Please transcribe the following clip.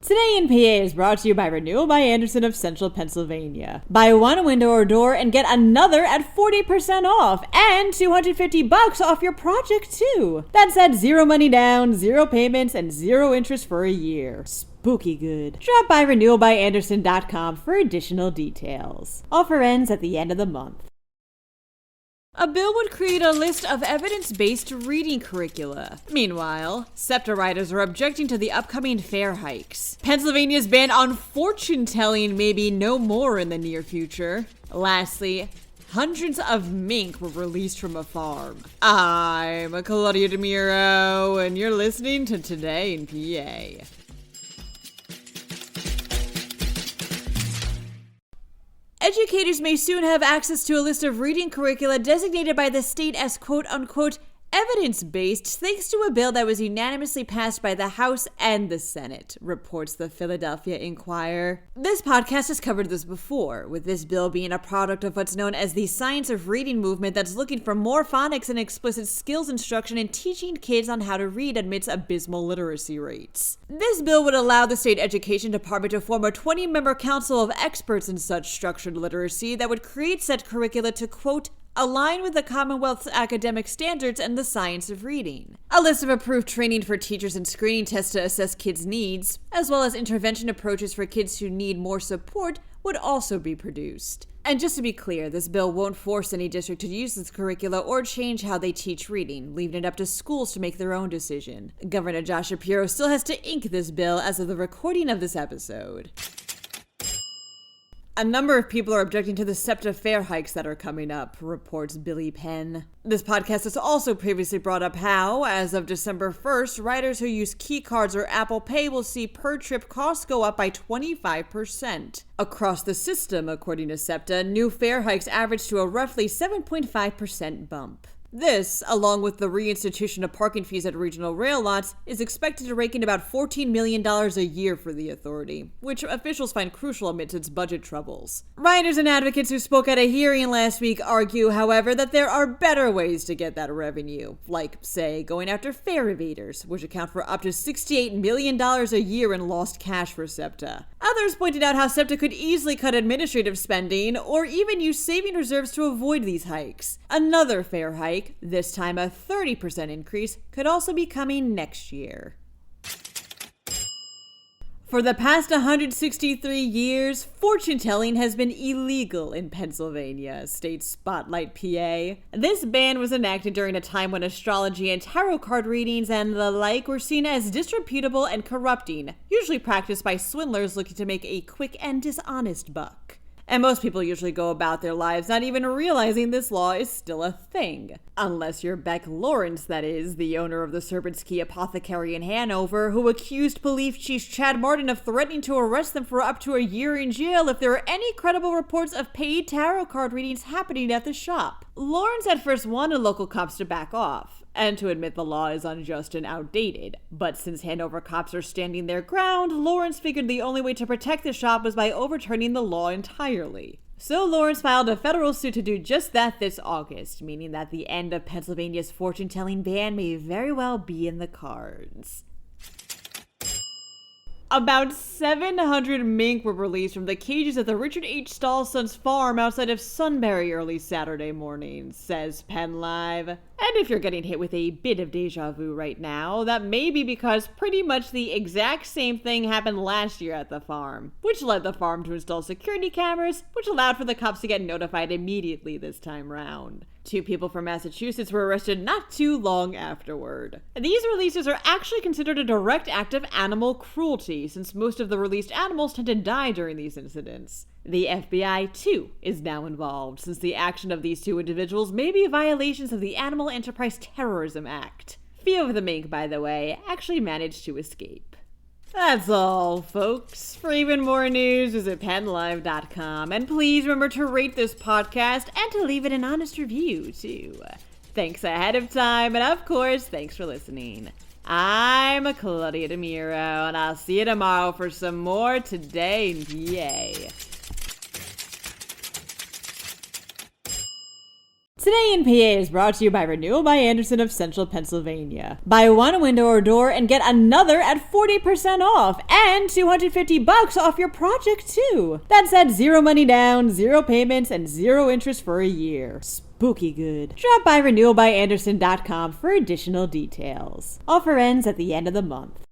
Today in PA is brought to you by Renewal by Andersen of Central Pennsylvania. Buy one window or door and get another at 40% off and $250 off your project too. That's at zero money down, zero payments, and zero interest for a year. Spooky good. Drop by renewalbyandersen.com for additional details. Offer ends at the end of the month. A bill would create a list of evidence-based reading curricula. Meanwhile, SEPTA writers are objecting to the upcoming fare hikes. Pennsylvania's ban on fortune-telling may be no more in the near future. Lastly, hundreds of mink were released from a farm. I'm Claudia Dimuro, and you're listening to Today in PA. Educators may soon have access to a list of reading curricula designated by the state as quote-unquote evidence-based thanks to a bill that was unanimously passed by the House and the Senate, reports the Philadelphia Inquirer. This podcast has covered this before, with this bill being a product of what's known as the science of reading movement that's looking for more phonics and explicit skills instruction in teaching kids on how to read amidst abysmal literacy rates. This bill would allow the state education department to form a 20-member council of experts in such structured literacy that would create said curricula to, quote, align with the Commonwealth's academic standards and the science of reading. A list of approved training for teachers and screening tests to assess kids' needs, as well as intervention approaches for kids who need more support, would also be produced. And just to be clear, this bill won't force any district to use this curricula or change how they teach reading, leaving it up to schools to make their own decision. Governor Josh Shapiro still has to ink this bill as of the recording of this episode. A number of people are objecting to the SEPTA fare hikes that are coming up, reports Billy Penn. This podcast has also previously brought up how, as of December 1st, riders who use key cards or Apple Pay will see per-trip costs go up by 25%. Across the system, according to SEPTA, new fare hikes average to a roughly 7.5% bump. This, along with the reinstitution of parking fees at regional rail lots, is expected to rake in about $14 million a year for the authority, which officials find crucial amidst its budget troubles. Riders and advocates who spoke at a hearing last week argue, however, that there are better ways to get that revenue, like, say, going after fare evaders, which account for up to $68 million a year in lost cash for SEPTA. Others pointed out how SEPTA could easily cut administrative spending, or even use saving reserves to avoid these hikes. Another fare hike, this time a 30% increase, could also be coming next year. For the past 163 years, fortune-telling has been illegal in Pennsylvania, states Spotlight PA. This ban was enacted during a time when astrology and tarot card readings and the like were seen as disreputable and corrupting, usually practiced by swindlers looking to make a quick and dishonest buck. And most people usually go about their lives not even realizing this law is still a thing. Unless you're Beck Lawrence, that is, the owner of the Serpent's Key Apothecary in Hanover, who accused police chief Chad Martin of threatening to arrest them for up to a year in jail if there are any credible reports of paid tarot card readings happening at the shop. Lawrence at first wanted local cops to back off, and to admit the law is unjust and outdated. But since Hanover cops are standing their ground, Lawrence figured the only way to protect the shop was by overturning the law entirely. So Lawrence filed a federal suit to do just that this August, meaning that the end of Pennsylvania's fortune-telling ban may very well be in the cards. About 700 mink were released from the cages at the Richard H. Stahl's son's farm outside of Sunbury early Saturday morning, says PennLive. And if you're getting hit with a bit of deja vu right now, that may be because pretty much the exact same thing happened last year at the farm, which led the farm to install security cameras, which allowed for the cops to get notified immediately this time round. 2 people from Massachusetts were arrested not too long afterward. These releases are actually considered a direct act of animal cruelty, since most of the released animals tend to die during these incidents. The FBI, too, is now involved, since the action of these 2 individuals may be violations of the Animal Enterprise Terrorism Act. Few of the mink, by the way, actually managed to escape. That's all, folks. For even more news, visit PennLive.com. And please remember to rate this podcast and to leave it an honest review, too. Thanks ahead of time, and of course, thanks for listening. I'm Claudia Dimuro, and I'll see you tomorrow for some more Today in PA. Today in PA is brought to you by Renewal by Andersen of Central Pennsylvania. Buy one window or door and get another at 40% off and $250 off your project too. That's at zero money down, zero payments, and zero interest for a year. Spooky good. Drop by renewalbyandersen.com for additional details. Offer ends at the end of the month.